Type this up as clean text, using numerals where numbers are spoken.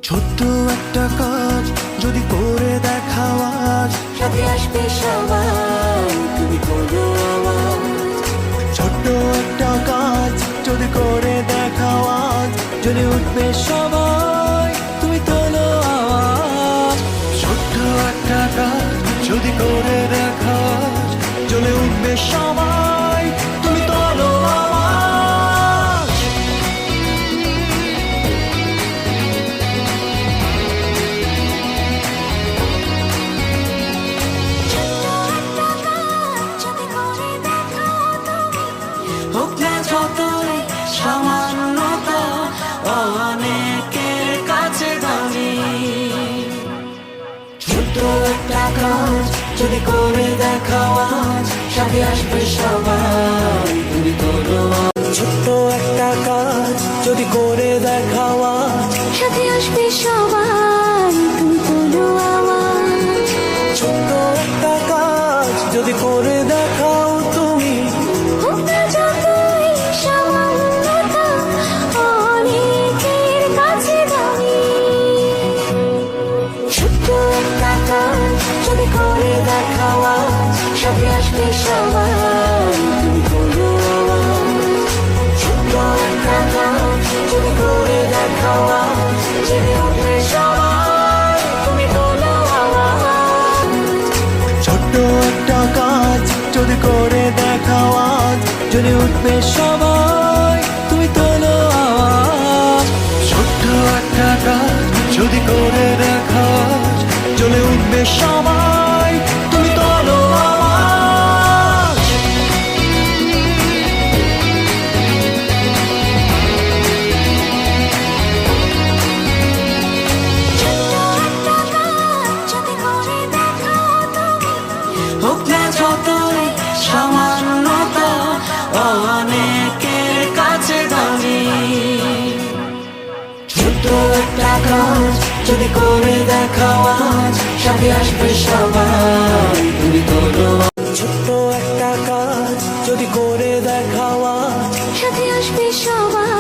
ছোট্ট একটা কাজ যদি করে দেখাও আজ, সাথে আসবে সবাই, তুমি করো আওয়াজ। ছোট্ট একটা কাজ যদি করে দেখাও আজ, জ্বলে উঠবে সবাই, তুমি তোলো আওয়াজ। ছোট্ট একটা কাজ যদি করে দেখাও আজ, জ্বলে উঠবে সবাই, তুমি তোলো আওয়াজ। হোক না যতই সামান্যতা, অনেকের কাছে দামি। ছোট্ট একটা কাজ যদি করে দেখাও আজ, সাথে আসবে সবাই, তুমি করো আওয়াজ। ছোট্ট একটা কাজ যদি করে দেখাও আজ, সাথে আসবে সবাই, তুমি করো আওয়াজ। ছোট্ট একটা কাজ যদি করে দেখাও তুমি, হোক না যতই সামান্যতা, অনেকের কাছে দামি। ছোট্ট একটা কাজ যদি করে দেখাও আজ, সাথে আসবে সবাই, তুমি করো আওয়াজ। ছোট্ট একটা কাজ যদি করে দেখাও আজ, জেগে উঠবে সবাই, তুমি তোলো আওয়াজ। ছোট্ট একটা কাজ যদি করে দেখাও আজ, জ্বলে উঠবে সবাই, তুমি তোলো আওয়াজ। ছোট্ট একটা কাজ যদি করে দেখাও আজ, জ্বলে উঠবে সবাই, তুমি তোলো আওয়াজ। হোক না যতই সামান্যতা, অনেকের কাছে দামি। ছোট্ট একটা কাজ যদি করে দেখাও আজ, সাথে আসবে সবাই, তুমি করো আওয়াজ। ছোট্ট একটা কাজ যদি করে দেখাও আজ, সাথে আসবে সবাই,